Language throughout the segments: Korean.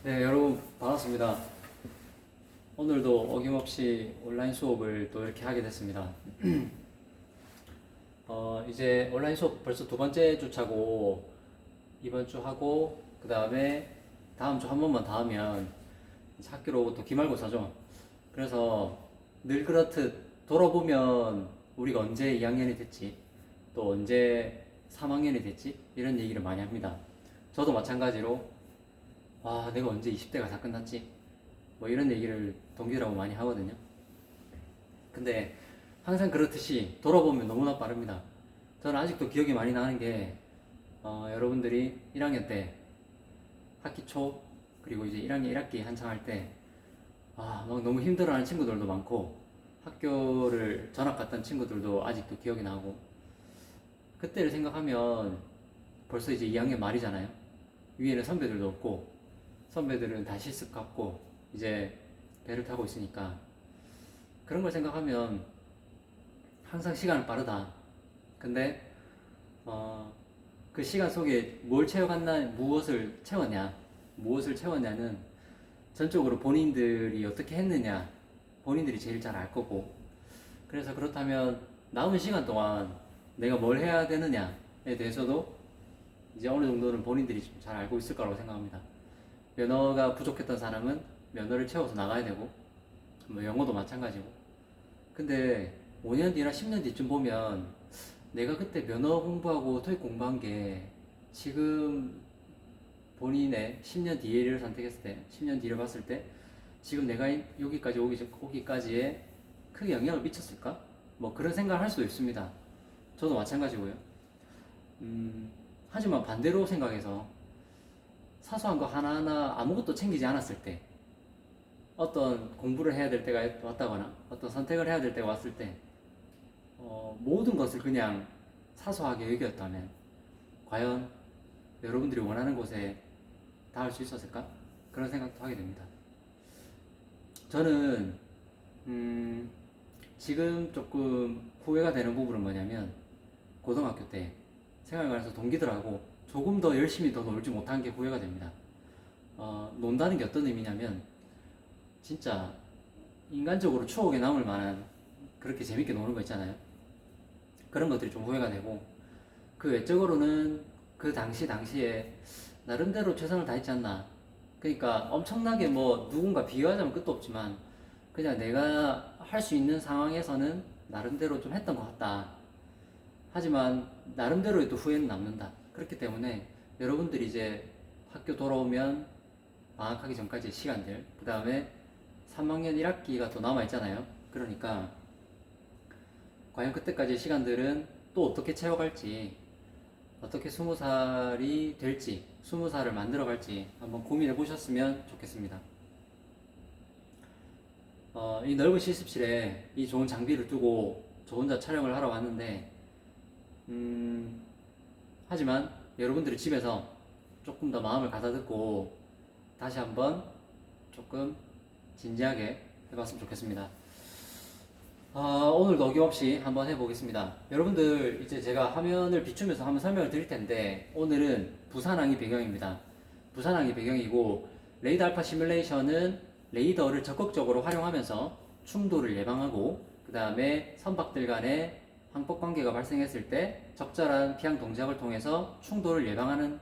네, 여러분 반갑습니다. 오늘도 어김없이 온라인 수업을 또 이렇게 하게 됐습니다. 이제 온라인 수업 벌써 두 번째 주 차고 이번 주 하고 그 다음에 다음 주 한 번만 더 하면 이제 학교로 또 기말고사죠. 그래서 늘 그렇듯 돌아보면 우리가 언제 2학년이 됐지, 또 언제 3학년이 됐지 이런 얘기를 많이 합니다. 저도 마찬가지로 내가 언제 20대가 다 끝났지? 뭐 이런 얘기를 동기들하고 많이 하거든요. 근데 항상 그렇듯이 돌아보면 너무나 빠릅니다. 저는 아직도 기억이 많이 나는 게 여러분들이 1학년 때 학기 초 그리고 이제 1학년 1학기 한창 할 때 막 너무 힘들어하는 친구들도 많고 학교를 전학 갔던 친구들도 아직도 기억이 나고 그때를 생각하면 벌써 이제 2학년 말이잖아요. 위에는 선배들도 없고 선배들은 다 실습 갔고 이제 배를 타고 있으니까 그런 걸 생각하면 항상 시간은 빠르다. 근데 그 시간 속에 뭘 채워갔나, 무엇을 채웠냐는 전적으로 본인들이 어떻게 했느냐, 본인들이 제일 잘 알 거고. 그래서 그렇다면 남은 시간 동안 내가 뭘 해야 되느냐에 대해서도 이제 어느 정도는 본인들이 잘 알고 있을 거라고 생각합니다. 면허가 부족했던 사람은 면허를 채워서 나가야 되고, 뭐 영어도 마찬가지고. 근데 5년 뒤나 10년 뒤쯤 보면 내가 그때 면허 공부하고 토익 공부한 게 지금 본인의 10년 뒤를 선택했을 때, 10년 뒤를 봤을 때 지금 내가 여기까지 오기까지에 크게 영향을 미쳤을까? 뭐 그런 생각을 할 수도 있습니다. 저도 마찬가지고요. 하지만 반대로 생각해서 사소한 거 하나하나 아무것도 챙기지 않았을 때, 어떤 공부를 해야 될 때가 왔다거나 어떤 선택을 해야 될 때가 왔을 때 모든 것을 그냥 사소하게 여겼다면 과연 여러분들이 원하는 곳에 닿을 수 있었을까? 그런 생각도 하게 됩니다. 저는 지금 조금 후회가 되는 부분은 뭐냐면 고등학교 때 생활관에서 동기들하고 조금 더 열심히 더 놀지 못한 게 후회가 됩니다. 논다는 게 어떤 의미냐면 진짜 인간적으로 추억에 남을 만한 그렇게 재밌게 노는 거 있잖아요. 그런 것들이 좀 후회가 되고 그 외적으로는 그 당시에 나름대로 최선을 다했지 않나. 그러니까 엄청나게 뭐 누군가 비교하자면 끝도 없지만 그냥 내가 할 수 있는 상황에서는 나름대로 좀 했던 것 같다. 하지만 나름대로의 또 후회는 남는다. 그렇기 때문에 여러분들이 이제 학교 돌아오면 방학하기 전까지의 시간들, 그 다음에 3학년 1학기가 또 남아있잖아요. 그러니까 과연 그때까지의 시간들은 또 어떻게 채워갈지, 어떻게 20살이 될지, 20살을 만들어갈지 한번 고민해 보셨으면 좋겠습니다. 이 넓은 실습실에 이 좋은 장비를 두고 저 혼자 촬영을 하러 왔는데 하지만 여러분들이 집에서 조금 더 마음을 가다듬고 다시 한번 조금 진지하게 해봤으면 좋겠습니다. 오늘도 어김없이 한번 해보겠습니다. 여러분들 이제 제가 화면을 비추면서 한번 설명을 드릴 텐데 오늘은 부산항이 배경입니다. 부산항이 배경이고 레이더 알파 시뮬레이션은 레이더를 적극적으로 활용하면서 충돌을 예방하고 그 다음에 선박들 간의 항법 관계가 발생했을 때 적절한 피항 동작을 통해서 충돌을 예방하는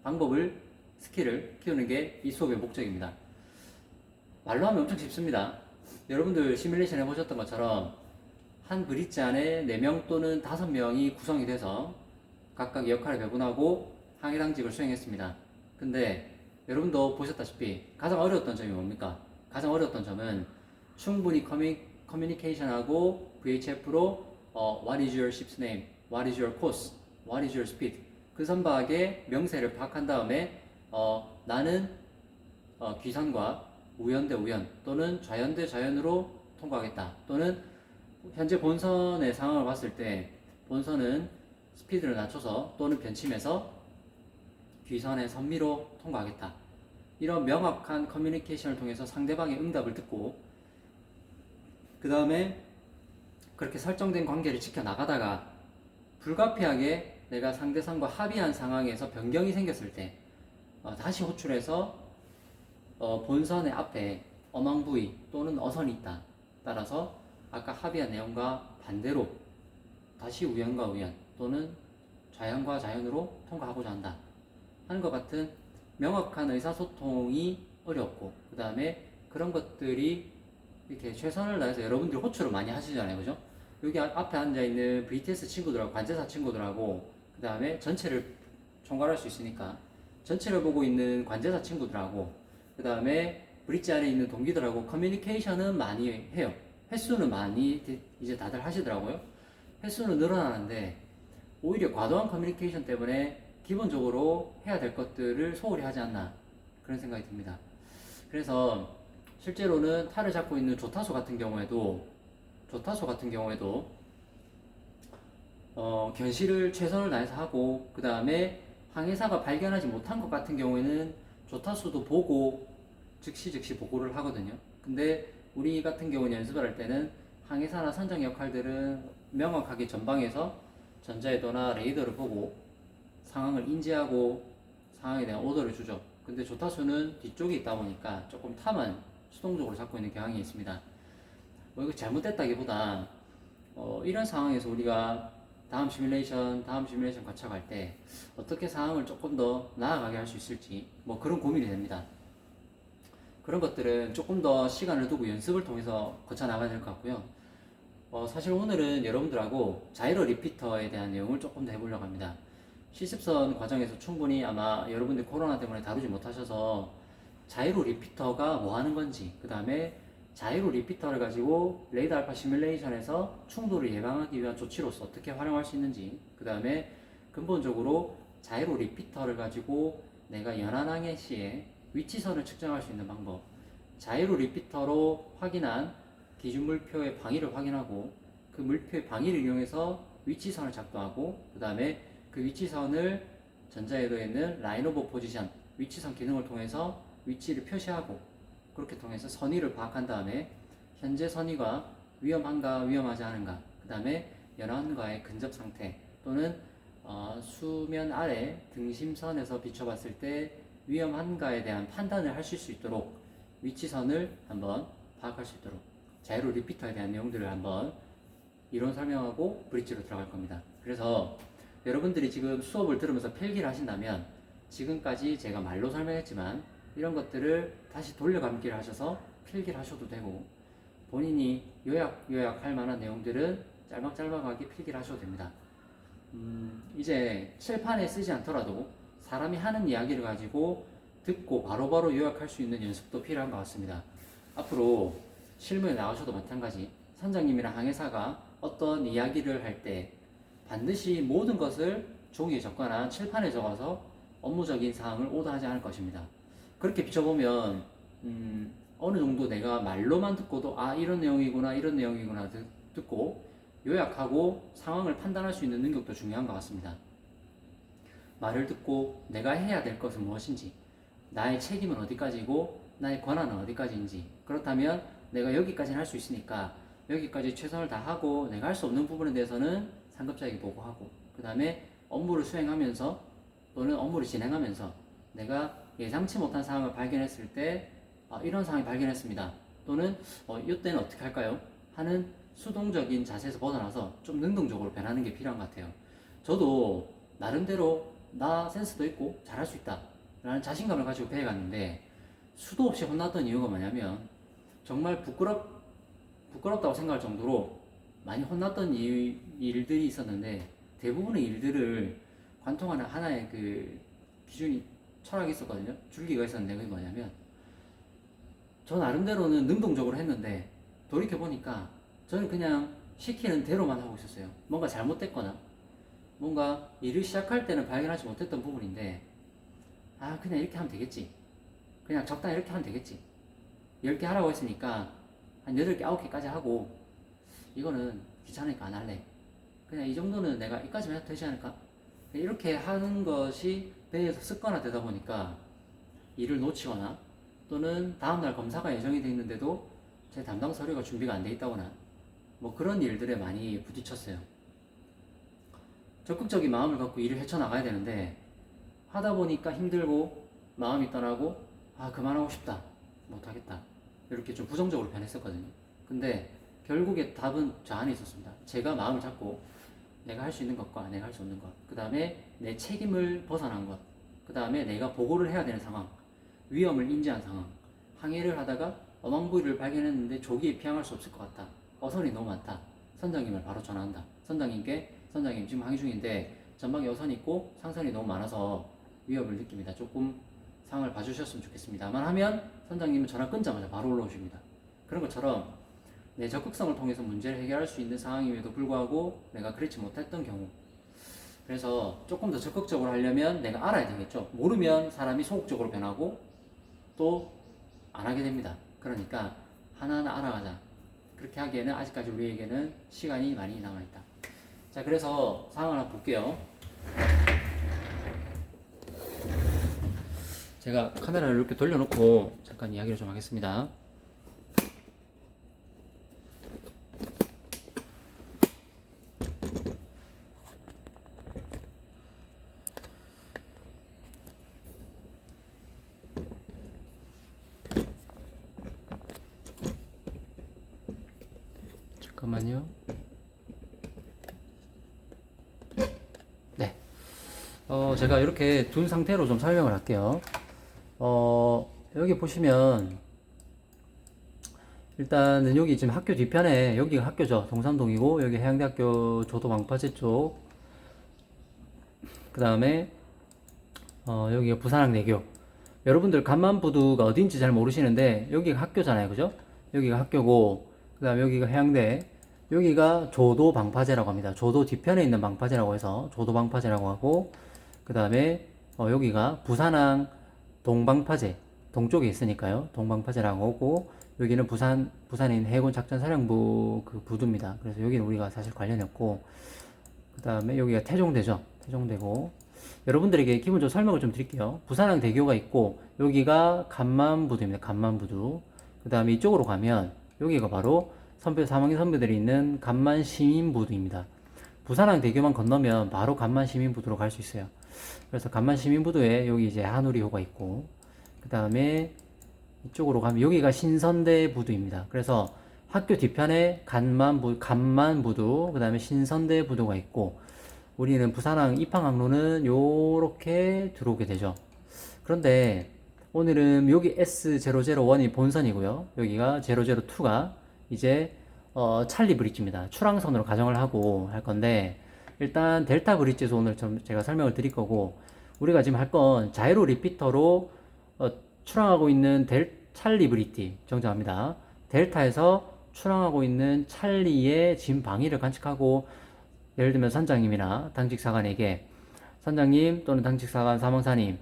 방법을 스킬을 키우는 게 이 수업의 목적입니다. 말로 하면 엄청 쉽습니다. 여러분들 시뮬레이션 해보셨던 것처럼 한 브릿지 안에 4명 또는 5명이 구성이 돼서 각각 역할을 배분하고 항해 당직을 수행했습니다. 근데 여러분도 보셨다시피 가장 어려웠던 점이 뭡니까? 가장 어려웠던 점은 충분히 커뮤니케이션하고 VHF로 What is your ship's name? What is your course? What is your speed? 그 선박의 명세를 파악한 다음에 나는 귀선과 우연 대 우연 또는 좌연 대 좌연으로 통과하겠다. 또는 현재 본선의 상황을 봤을 때 본선은 스피드를 낮춰서 또는 변침해서 귀선의 선미로 통과하겠다. 이런 명확한 커뮤니케이션을 통해서 상대방의 응답을 듣고 그 다음에 그렇게 설정된 관계를 지켜나가다가 불가피하게 내가 상대방과 합의한 상황에서 변경이 생겼을 때 다시 호출해서 본선의 앞에 어망 부위 또는 어선이 있다. 따라서 아까 합의한 내용과 반대로 다시 우연과 우연 또는 자연과 자연으로 통과하고자 한다 하는 것 같은 명확한 의사소통이 어렵고, 그 다음에 그런 것들이 이렇게 최선을 다해서 여러분들이 호출을 많이 하시잖아요, 그죠? 여기 앞에 앉아있는 VTS 친구들하고 관제사 친구들하고 그 다음에 전체를 총괄할 수 있으니까 전체를 보고 있는 관제사 친구들하고 그 다음에 브릿지 아래에 있는 동기들하고 커뮤니케이션은 많이 해요. 횟수는 많이 이제 다들 하시더라고요. 횟수는 늘어나는데 오히려 과도한 커뮤니케이션 때문에 기본적으로 해야 될 것들을 소홀히 하지 않나 그런 생각이 듭니다. 그래서 실제로는 타를 잡고 있는 조타소 같은 경우에도 견실을 최선을 다해서 하고, 그 다음에 항해사가 발견하지 못한 것 같은 경우에는 조타수도 보고 즉시 보고를 하거든요. 근데 우리 같은 경우는 연습을 할 때는 항해사나 선장 역할들은 명확하게 전방에서 전자궤도나 레이더를 보고 상황을 인지하고 상황에 대한 오더를 주죠. 근데 조타수는 뒤쪽에 있다 보니까 조금 타만 수동적으로 잡고 있는 경향이 있습니다. 이거 잘못됐다기보다 이런 상황에서 우리가 다음 시뮬레이션 거쳐갈 때 어떻게 상황을 조금 더 나아가게 할 수 있을지 뭐 그런 고민이 됩니다. 그런 것들은 조금 더 시간을 두고 연습을 통해서 거쳐 나가야 될 것 같고요. 사실 오늘은 여러분들하고 자이로 리피터에 대한 내용을 조금 더 해보려고 합니다. 실습선 과정에서 충분히 아마 여러분들 코로나 때문에 다루지 못하셔서 자이로 리피터가 뭐 하는 건지, 그 다음에 자이로 리피터를 가지고 레이더 알파 시뮬레이션에서 충돌을 예방하기 위한 조치로서 어떻게 활용할 수 있는지, 그 다음에 근본적으로 자이로 리피터를 가지고 내가 연안항해 시에 위치선을 측정할 수 있는 방법, 자이로 리피터로 확인한 기준 물표의 방위를 확인하고 그 물표의 방위를 이용해서 위치선을 작동하고, 그 다음에 그 위치선을 전자궤도에 있는 라인 오브 포지션 위치선 기능을 통해서 위치를 표시하고, 그렇게 통해서 선의를 파악한 다음에 현재 선의가 위험한가 위험하지 않은가, 그 다음에 연안과의 근접 상태 또는 수면 아래 등심선에서 비춰봤을 때 위험한가에 대한 판단을 하실 수 있도록 위치선을 한번 파악할 수 있도록 자이로 리피터에 대한 내용들을 한번 이론 설명하고 브릿지로 들어갈 겁니다. 그래서 여러분들이 지금 수업을 들으면서 필기를 하신다면 지금까지 제가 말로 설명했지만 이런 것들을 다시 돌려감기를 하셔서 필기를 하셔도 되고, 본인이 요약할 만한 내용들은 짤막짤막하게 필기를 하셔도 됩니다. 이제 칠판에 쓰지 않더라도 사람이 하는 이야기를 가지고 듣고 바로바로 요약할 수 있는 연습도 필요한 것 같습니다. 앞으로 실무에 나가셔도 마찬가지, 선장님이랑 항해사가 어떤 이야기를 할 때 반드시 모든 것을 종이에 적거나 칠판에 적어서 업무적인 사항을 오더하지 않을 것입니다. 그렇게 비춰보면 어느 정도 내가 말로만 듣고도 이런 내용이구나 듣고 요약하고 상황을 판단할 수 있는 능력도 중요한 것 같습니다. 말을 듣고 내가 해야 될 것은 무엇인지, 나의 책임은 어디까지고 나의 권한은 어디까지인지, 그렇다면 내가 여기까지는 할 수 있으니까 여기까지 최선을 다하고 내가 할 수 없는 부분에 대해서는 상급자에게 보고하고, 그 다음에 업무를 수행하면서 또는 업무를 진행하면서 내가 예상치 못한 상황을 발견했을 때 이런 상황을 발견했습니다 또는 이때는 어떻게 할까요? 하는 수동적인 자세에서 벗어나서 좀 능동적으로 변하는 게 필요한 것 같아요. 저도 나름대로 나 센스도 있고 잘할 수 있다 라는 자신감을 가지고 배워갔는데 수도 없이 혼났던 이유가 뭐냐면 정말 부끄럽다고 생각할 정도로 많이 혼났던 일들이 있었는데, 대부분의 일들을 관통하는 하나의 그 기준이 철학이 있었거든요. 줄기가 있었는데 그게 뭐냐면 저 나름대로는 능동적으로 했는데 돌이켜보니까 저는 그냥 시키는 대로만 하고 있었어요. 뭔가 잘못됐거나 뭔가 일을 시작할 때는 발견하지 못했던 부분인데 그냥 이렇게 하면 되겠지, 그냥 적당히 이렇게 하면 되겠지, 10개 하라고 했으니까 한 8개 9개까지 하고 이거는 귀찮으니까 안 할래, 그냥 이 정도는 내가 이까지만 해도 되지 않을까, 이렇게 하는 것이 배에서 습관화되다 보니까 일을 놓치거나 또는 다음날 검사가 예정이 되어 있는데도 제 담당 서류가 준비가 안 돼 있다거나 뭐 그런 일들에 많이 부딪혔어요. 적극적인 마음을 갖고 일을 헤쳐나가야 되는데 하다 보니까 힘들고 마음이 떠나고 그만하고 싶다 못하겠다. 이렇게 좀 부정적으로 변했었거든요. 근데 결국에 답은 저 안에 있었습니다. 제가 마음을 잡고 내가 할 수 있는 것과 내가 할 수 없는 것, 그 다음에 내 책임을 벗어난 것, 그 다음에 내가 보고를 해야 되는 상황, 위험을 인지한 상황, 항해를 하다가 어망부리를 발견했는데 조기에 피항할 수 없을 것 같다. 어선이 너무 많다. 선장님을 바로 전화한다. 선장님께 선장님 지금 항해 중인데 전방에 어선이 있고 상선이 너무 많아서 위협을 느낍니다. 조금 상황을 봐주셨으면 좋겠습니다만 하면 선장님은 전화 끊자마자 바로 올라오십니다. 그런 것처럼 내 적극성을 통해서 문제를 해결할 수 있는 상황임에도 불구하고 내가 그렇지 못했던 경우, 그래서 조금 더 적극적으로 하려면 내가 알아야 되겠죠. 모르면 사람이 소극적으로 변하고 또 안 하게 됩니다. 그러니까 하나하나 알아가자. 그렇게 하기에는 아직까지 우리에게는 시간이 많이 남아있다. 자, 그래서 상황을 한번 볼게요. 제가 카메라를 이렇게 돌려놓고 잠깐 이야기를 좀 하겠습니다. 잠깐만요. 네. 제가 이렇게 둔 상태로 좀 설명을 할게요. 여기 보시면, 일단은 여기 지금 학교 뒤편에, 여기가 학교죠. 동산동이고, 여기 해양대학교 조도방파제 쪽. 그 다음에, 여기가 부산항대교. 여러분들 간만부두가 어딘지 잘 모르시는데, 여기가 학교잖아요. 그죠? 여기가 학교고, 그 다음에 여기가 해양대, 여기가 조도 방파제라고 합니다. 조도 뒤편에 있는 방파제라고 해서 조도 방파제라고 하고, 그 다음에 여기가 부산항 동방파제, 동쪽에 있으니까요. 동방파제라고 하고, 여기는 부산에 있는 해군 작전사령부 그 부두입니다. 그래서 여기는 우리가 사실 관련이 없고, 그 다음에 여기가 태종대죠. 태종대고, 여러분들에게 기본적으로 설명을 좀 드릴게요. 부산항 대교가 있고, 여기가 간만부두입니다. 간만부두. 그 다음에 이쪽으로 가면, 여기가 바로 사망의 선배들이 있는 간만시민부두입니다. 부산항 대교만 건너면 바로 간만시민부두로 갈 수 있어요. 그래서 간만시민부두에 여기 이제 한우리호가 있고, 그 다음에 이쪽으로 가면 여기가 신선대부두입니다. 그래서 학교 뒤편에 간만부두, 그 다음에 신선대부두가 있고, 우리는 부산항 입항항로는 요렇게 들어오게 되죠. 그런데 오늘은 여기 S001이 본선이고요. 여기가 002가 이제 찰리 브릿지입니다. 출항선으로 가정을 하고 할 건데, 일단 델타 브릿지에서 오늘 좀 제가 설명을 드릴 거고, 우리가 지금 할 건 자이로 리피터로 출항하고 있는 찰리 브릿지 정정합니다. 델타에서 출항하고 있는 찰리의 진 방위를 관측하고, 예를 들면 선장님이나 당직사관에게 선장님 또는 당직사관 사망사님,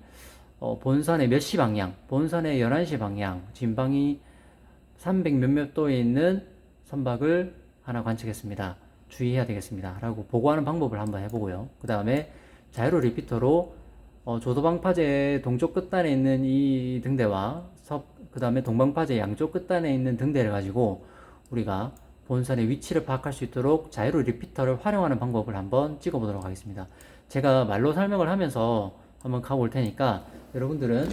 본선의 몇 시 방향, 본선의 11시 방향, 진방이 300 몇몇 도에 있는 선박을 하나 관측했습니다. 주의해야 되겠습니다. 라고 보고하는 방법을 한번 해보고요. 그 다음에 자이로 리피터로 조도방파제 동쪽 끝단에 있는 이 등대와 그 다음에 동방파제 양쪽 끝단에 있는 등대를 가지고 우리가 본선의 위치를 파악할 수 있도록 자이로 리피터를 활용하는 방법을 한번 찍어보도록 하겠습니다. 제가 말로 설명을 하면서 한번 가볼 테니까 여러분들은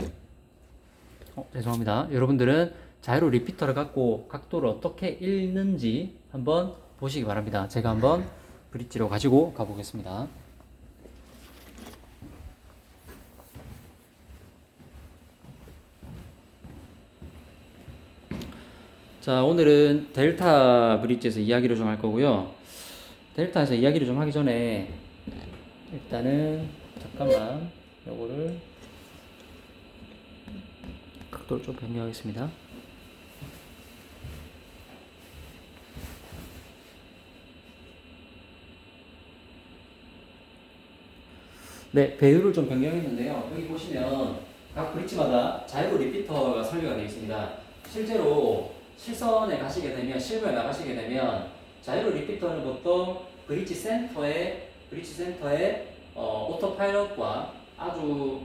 죄송합니다. 여러분들은 자이로 리피터를 갖고 각도를 어떻게 읽는지 한번 보시기 바랍니다. 제가 한번 브릿지로 가지고 가보겠습니다. 자, 오늘은 델타 브릿지에서 이야기를 좀 할 거고요. 델타에서 이야기를 좀 하기 전에 일단은 잠깐만 요거를 각도를 좀 변경하겠습니다. 네, 배율을 좀 변경했는데요. 여기 보시면 각 브릿지마다 자이로 리피터가 설계가 되어 있습니다. 실제로 실선에 가시게 되면, 실무에 나가시게 되면 자이로 리피터는 보통 브릿지 센터에 오토파일럿과 아주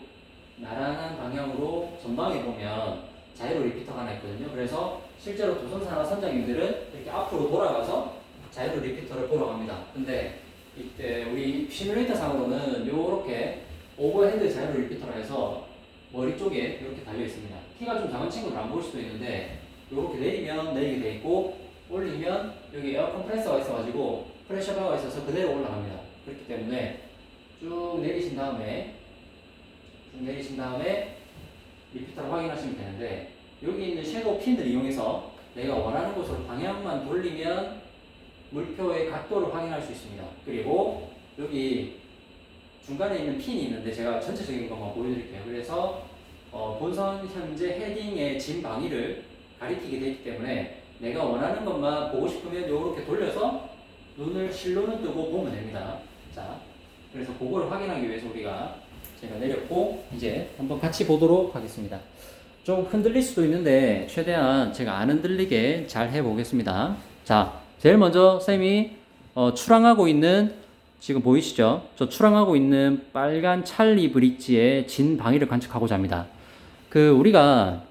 나란한 방향으로 전방에 보면 자이로 리피터가 하나 있거든요. 그래서 실제로 조선사나 선장님들은 이렇게 앞으로 돌아가서 자이로 리피터를 보러 갑니다. 근데 이때 우리 시뮬레이터 상으로는 요렇게 오버헤드 자이로 리피터로 해서 머리 쪽에 이렇게 달려 있습니다. 키가 좀 작은 친구들 안 보일 수도 있는데 이렇게 내리면 내리게 돼 있고 올리면 여기 에어 컴프레서가 있어가지고 프레셔 바가 있어서 그대로 올라갑니다. 그렇기 때문에 쭉 내리신 다음에 리피터를 확인하시면 되는데 여기 있는 섀도우 핀을 이용해서 내가 원하는 곳으로 방향만 돌리면 물표의 각도를 확인할 수 있습니다. 그리고 여기 중간에 있는 핀이 있는데 제가 전체적인 것만 보여드릴게요. 그래서 본선 현재 헤딩의 진 방위를 가리키게 되기 때문에 내가 원하는 것만 보고 싶으면 이렇게 돌려서 눈을 실눈은 뜨고 보면 됩니다. 자, 그래서 그거를 확인하기 위해서 제가 내렸고 이제 한번 같이 보도록 하겠습니다. 좀 흔들릴 수도 있는데 최대한 제가 안 흔들리게 잘 해보겠습니다. 자, 제일 먼저 쌤이 출항하고 있는 지금 보이시죠? 저 출항하고 있는 빨간 찰리 브릿지의 진 방위를 관측하고자 합니다. 우리가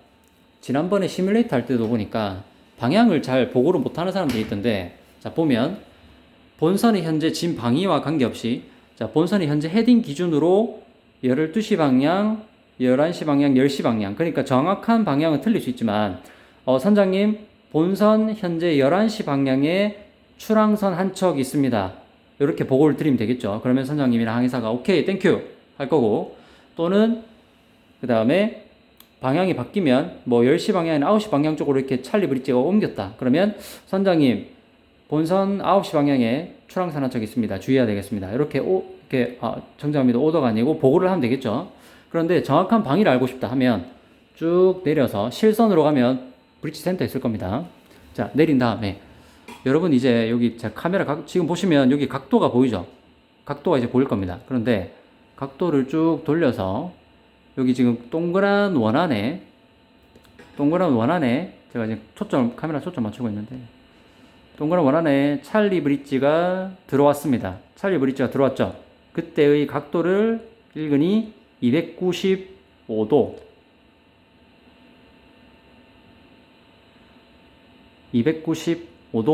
지난번에 시뮬레이터 할 때도 보니까 방향을 잘 보고를 못하는 사람들이 있던데, 자, 보면 본선이 현재 진 방위와 관계없이, 자, 본선이 현재 헤딩 기준으로 12시 방향, 11시 방향, 10시 방향, 그러니까 정확한 방향은 틀릴 수 있지만 선장님, 본선 현재 11시 방향에 출항선 한 척 있습니다. 이렇게 보고를 드리면 되겠죠. 그러면 선장님이랑 항해사가 오케이, 땡큐 할 거고, 또는 그 다음에 방향이 바뀌면 10시 방향이나 9시 방향 쪽으로 이렇게 찰리 브릿지가 옮겼다. 그러면 선장님, 본선 9시 방향에 출항선 한 척 있습니다. 주의해야 되겠습니다. 이렇게 정정합니다. 오더가 아니고 보고를 하면 되겠죠. 그런데 정확한 방위를 알고 싶다 하면 쭉 내려서 실선으로 가면 브릿지 센터 있을 겁니다. 자, 내린 다음에 여러분 이제 여기 제 카메라 지금 보시면 여기 각도가 보이죠? 각도가 이제 보일 겁니다. 그런데 각도를 쭉 돌려서 여기 지금 동그란 원 안에 제가 이제 카메라 초점 맞추고 있는데 동그란 원 안에 찰리 브릿지가 들어왔습니다. 찰리 브릿지가 들어왔죠? 그때의 각도를 일근히 295도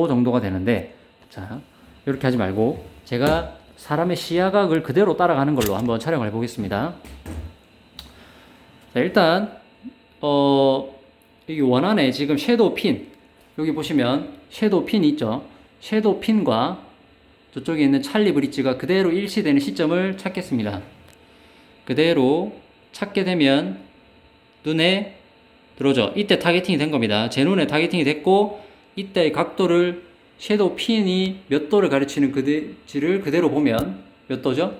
정도가 되는데, 자, 이렇게 하지 말고 제가 사람의 시야각을 그대로 따라가는 걸로 한번 촬영을 해보겠습니다. 자, 일단 여기 원안에 지금 섀도우 핀, 여기 보시면 섀도우 핀이 있죠. 섀도우 핀과 저쪽에 있는 찰리 브릿지가 그대로 일치되는 시점을 찾겠습니다. 그대로 찾게 되면 눈에 들어오죠. 이때 타겟팅이 된 겁니다. 제 눈에 타겟팅이 됐고, 이때의 각도를 섀도우 핀이 몇 도를 가르치는 그지를 그대로 보면 몇 도죠?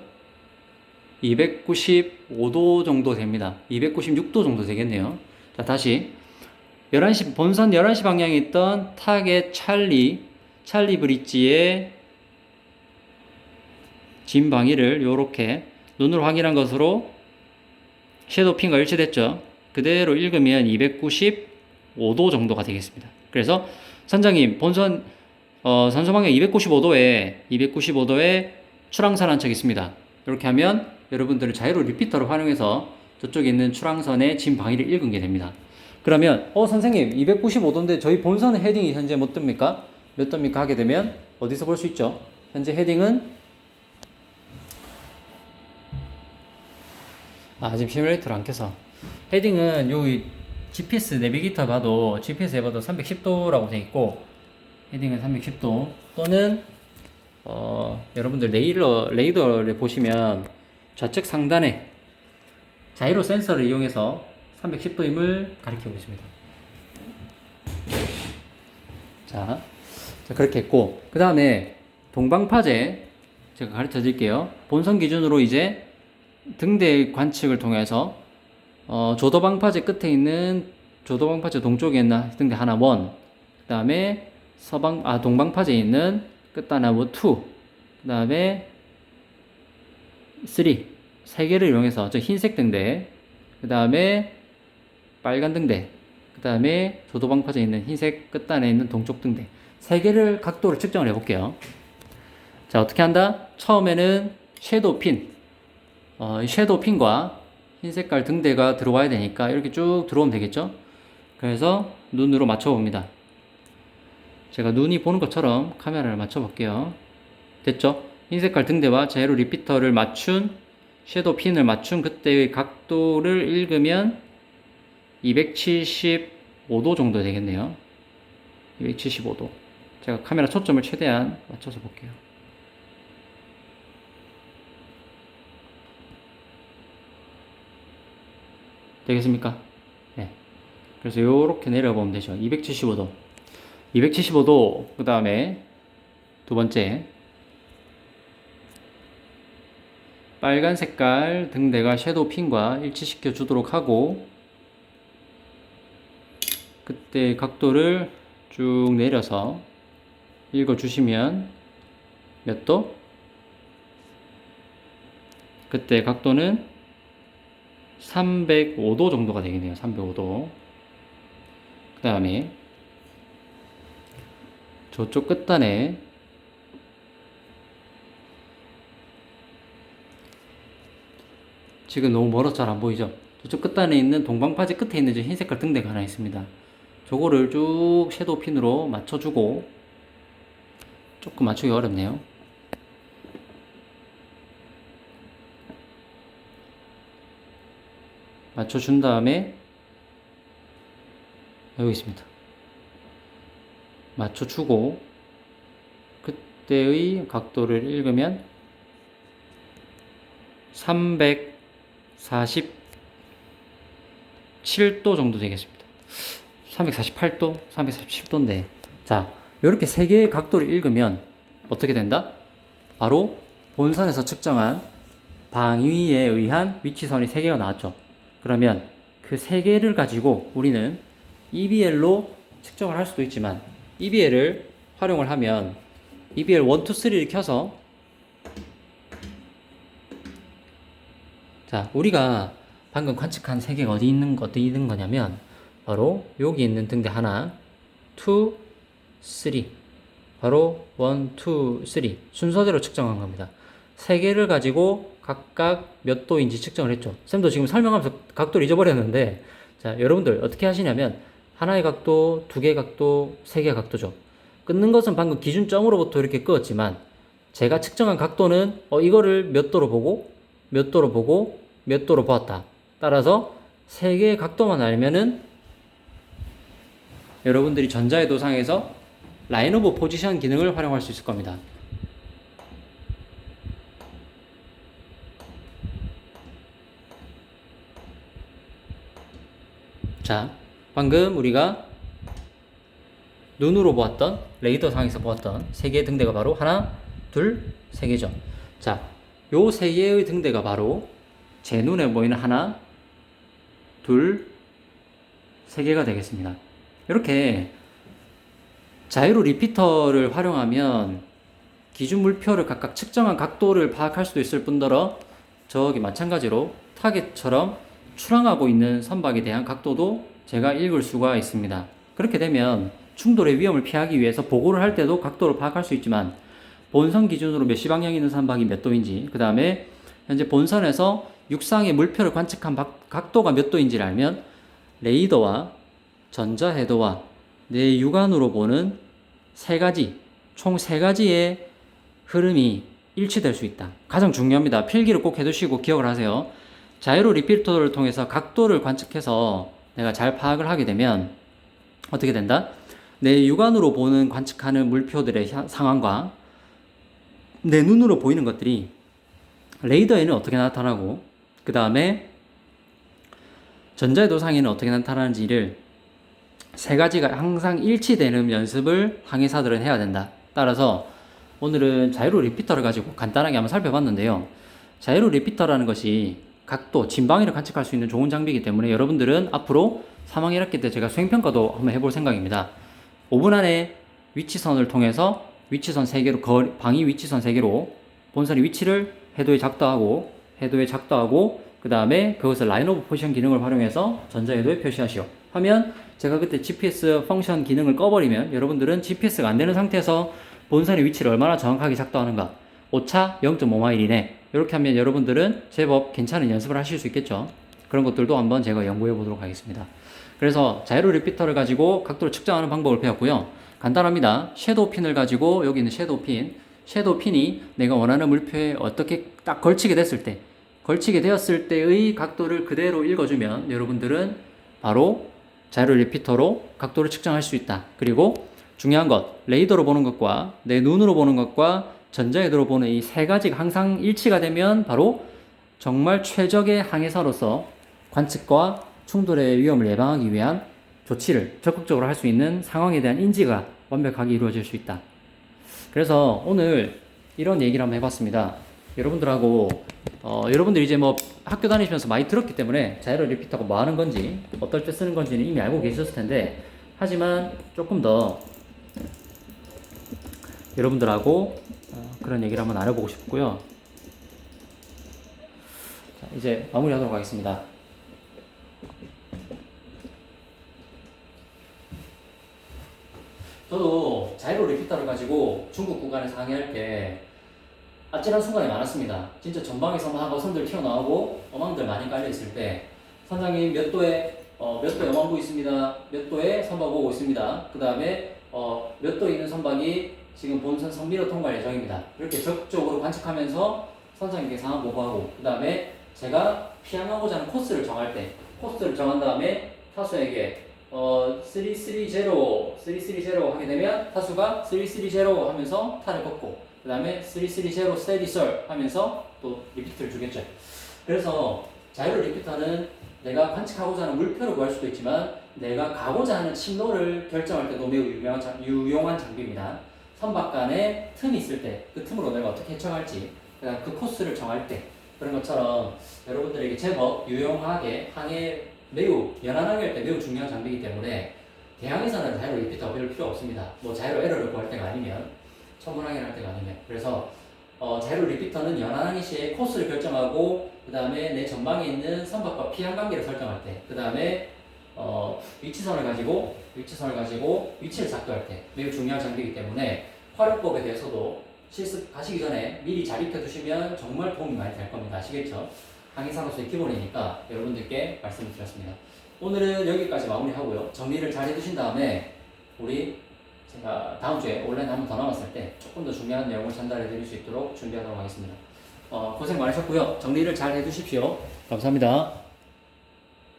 295도 정도 됩니다. 296도 정도 되겠네요. 자, 다시 본선 11시 방향에 있던 타겟 찰리 브릿지의 진 방위를 이렇게 눈으로 확인한 것으로 섀도우 핀과 일치됐죠. 그대로 읽으면 295도 정도가 되겠습니다. 그래서 선장님, 본선 선서 방향 295도에 출항선 한 척 있습니다. 이렇게 하면 여러분들은 자이로 리피터를 활용해서 저쪽에 있는 출항선의 진 방위를 읽은 게 됩니다. 그러면 선생님 295도인데 저희 본선의 헤딩이 현재 몇 뜹니까? 하게 되면 어디서 볼 수 있죠? 현재 헤딩은 지금 시뮬레이터를 안 켜서 헤딩은 여기 GPS 내비게이터 봐도 GPS에 봐도 310도라고 되어 있고, 헤딩은 310도 또는 여러분들 레이더를 보시면 좌측 상단에 자이로 센서를 이용해서 310도임을 가리키고 있습니다. 자, 그렇게 했고, 그 다음에 동방파제 제가 가르쳐 드릴게요. 본선 기준으로 이제 등대 관측을 통해서 조도방파제 끝에 있는 조도방파제 동쪽에 있는 등대 하나 1, 그 다음에 동방파제에 있는 끝단하고 2, 그 다음에 3, 3개를 이용해서 저 흰색 등대, 그 다음에 빨간 등대, 그 다음에 조도방파제에 있는 흰색 끝단에 있는 동쪽 등대 3개를 각도를 측정을 해볼게요. 자, 어떻게 한다? 처음에는 섀도우 핀, 섀도우 핀과 흰 색깔 등대가 들어와야 되니까 이렇게 쭉 들어오면 되겠죠? 그래서 눈으로 맞춰봅니다. 제가 눈이 보는 것처럼 카메라를 맞춰볼게요. 됐죠? 흰 색깔 등대와 자이로 리피터를 맞춘 섀도우 핀을 맞춘 그때의 각도를 읽으면 275도 정도 되겠네요. 275도. 제가 카메라 초점을 최대한 맞춰서 볼게요. 되겠습니까? 네. 그래서 요렇게 내려보면 되죠. 275도. 275도, 그 다음에 두 번째. 빨간 색깔 등대가 섀도우 핀과 일치시켜 주도록 하고, 그때 각도를 쭉 내려서 읽어주시면 몇 도? 그때 각도는 305도 정도가 되겠네요. 305도. 그 다음에 저쪽 끝단에 지금 너무 멀어서 잘 안 보이죠? 저쪽 끝단에 있는 동방파지 끝에 있는 저 흰 색깔 등대가 하나 있습니다. 저거를 쭉 섀도우 핀으로 맞춰주고, 조금 맞추기 어렵네요. 맞춰준 다음에 여기 있습니다. 맞춰주고 그때의 각도를 읽으면 347도 정도 되겠습니다. 348도, 347도인데, 자, 이렇게 세 개의 각도를 읽으면 어떻게 된다? 바로 본선에서 측정한 방위에 의한 위치선이 3개가 나왔죠. 그러면 그 3개를 가지고 우리는 EBL로 측정을 할 수도 있지만, EBL을 활용을 하면 EBL 1, 2, 3를 켜서, 자, 우리가 방금 관측한 3개가 어디 있는 거냐면 바로 여기 있는 등대 하나, 2, 3, 바로 1, 2, 3 순서대로 측정한 겁니다. 3개를 가지고 각각 몇 도인지 측정을 했죠. 쌤도 지금 설명하면서 각도를 잊어버렸는데, 자, 여러분들 어떻게 하시냐면 하나의 각도, 2개의 각도, 3개의 각도죠. 끊는 것은 방금 기준점으로부터 이렇게 끄었지만 제가 측정한 각도는 이거를 몇 도로 보고 몇 도로 보고 몇 도로 보았다. 따라서 3개의 각도만 알면은 여러분들이 전자의 도상에서 라인 오브 포지션 기능을 활용할 수 있을 겁니다. 자, 방금 우리가 눈으로 보았던, 레이더상에서 보았던 3개의 등대가 바로 하나, 둘, 3개죠. 자, 요 3개의 등대가 바로 제 눈에 보이는 하나, 둘, 3개가 되겠습니다. 이렇게 자이로 리피터를 활용하면 기준 물표를 각각 측정한 각도를 파악할 수도 있을 뿐더러 저기 마찬가지로 타겟처럼 출항하고 있는 선박에 대한 각도도 제가 읽을 수가 있습니다. 그렇게 되면 충돌의 위험을 피하기 위해서 보고를 할 때도 각도를 파악할 수 있지만, 본선 기준으로 몇 시 방향에 있는 선박이 몇 도인지, 그 다음에 현재 본선에서 육상의 물표를 관측한 각도가 몇 도인지를 알면 레이더와 전자해도와 내 육안으로 보는 총 세 가지의 흐름이 일치될 수 있다. 가장 중요합니다. 필기를 꼭 해두시고 기억을 하세요. 자이로 리피터를 통해서 각도를 관측해서 내가 잘 파악을 하게 되면 어떻게 된다? 내 육안으로 보는 관측하는 물표들의 상황과 내 눈으로 보이는 것들이 레이더에는 어떻게 나타나고, 그 다음에 전자의 도상에는 어떻게 나타나는지를 세 가지가 항상 일치되는 연습을 항해사들은 해야 된다. 따라서 오늘은 자이로 리피터를 가지고 간단하게 한번 살펴봤는데요. 자이로 리피터라는 것이 각도, 진방위를 관측할 수 있는 좋은 장비이기 때문에 여러분들은 앞으로 3학년 1학기 때 제가 수행평가도 한번 해볼 생각입니다. 5분 안에 위치선을 통해서 위치선 3개로, 방위 위치선 3개로 본선의 위치를 해도에 작도하고, 그 다음에 그것을 라인 오브 포지션 기능을 활용해서 전자해도에 표시하시오 하면, 제가 그때 GPS 펑션 기능을 꺼버리면 여러분들은 GPS가 안 되는 상태에서 본선의 위치를 얼마나 정확하게 작도하는가, 오차 0.5마일이네, 이렇게 하면 여러분들은 제법 괜찮은 연습을 하실 수 있겠죠. 그런 것들도 한번 제가 연구해 보도록 하겠습니다. 그래서 자이로 리피터를 가지고 각도를 측정하는 방법을 배웠고요. 간단합니다. 섀도우 핀을 가지고, 여기 있는 섀도우 핀이 내가 원하는 물표에 어떻게 딱 걸치게 됐을 때 걸치게 되었을 때의 각도를 그대로 읽어주면 여러분들은 바로 자이로 리피터로 각도를 측정할 수 있다. 그리고 중요한 것, 레이더로 보는 것과 내 눈으로 보는 것과 전자헤드로 보는 이 세 가지가 항상 일치가 되면 바로 정말 최적의 항해사로서 관측과 충돌의 위험을 예방하기 위한 조치를 적극적으로 할 수 있는 상황에 대한 인지가 완벽하게 이루어질 수 있다. 그래서 오늘 이런 얘기를 한번 해봤습니다. 여러분들하고 여러분들이 이제 뭐 학교 다니시면서 많이 들었기 때문에 자이로 리피터가 뭐 하는 건지 어떨 때 쓰는 건지는 이미 알고 계셨을 텐데, 하지만 조금 더 여러분들하고 그런 얘기를 한번 나눠보고 싶고요. 자, 이제 마무리하도록 하겠습니다. 저도 자이로 리피터를 가지고 중국 구간에서 항해할 때 아찔한 순간이 많았습니다. 진짜 전방에서 막 어선들 튀어나오고 어망들 많이 깔려있을 때 선장님 몇 도에 어망부 있습니다. 몇 도에 선박 오고 있습니다. 그 다음에 몇 도에 있는 선박이 지금 본선 선미로 통과할 예정입니다. 이렇게 적극적으로 관측하면서 선장님께 상황 보고하고, 그 다음에 제가 피항하고자 하는 코스를 정할 때 코스를 정한 다음에 타수에게 330 하게 되면 타수가 330 하면서 탈을 걷고, 그 다음에 330 steady sir 하면서 또 리피트를 주겠죠. 그래서 자이로 리피터는 내가 관측하고자 하는 물표를 구할 수도 있지만 내가 가고자 하는 침로를 결정할 때도 매우 유용한 장비입니다. 선박 간에 틈이 있을 때 그 틈으로 내가 어떻게 해쳐갈지, 그다음 그 코스를 정할 때, 그런 것처럼 여러분들에게 제법 유용하게 항해 매우 연안하게 할 때 매우 중요한 장비이기 때문에 대항에서는 자이로 리피터가 별 필요 없습니다. 뭐 자이로 에러를 구할 때가 아니면, 천문항해를 할 때가 아니면. 그래서 자이로 리피터는 연안항해 시에 코스를 결정하고, 그 다음에 내 전방에 있는 선박과 피항 관계를 설정할 때, 그 다음에 위치선을 가지고 위치를 작도할 때 매우 중요한 장비이기 때문에 활용법에 대해서도 실습 가시기 전에 미리 잘 익혀두시면 정말 도움이 많이 될 겁니다. 아시겠죠? 항해사로서의 기본이니까 여러분들께 말씀을 드렸습니다. 오늘은 여기까지 마무리하고요. 정리를 잘 해두신 다음에 제가 다음 주에 온라인 한 번 더 남았을 때 조금 더 중요한 내용을 전달해 드릴 수 있도록 준비하도록 하겠습니다. 고생 많으셨고요. 정리를 잘 해두십시오. 감사합니다.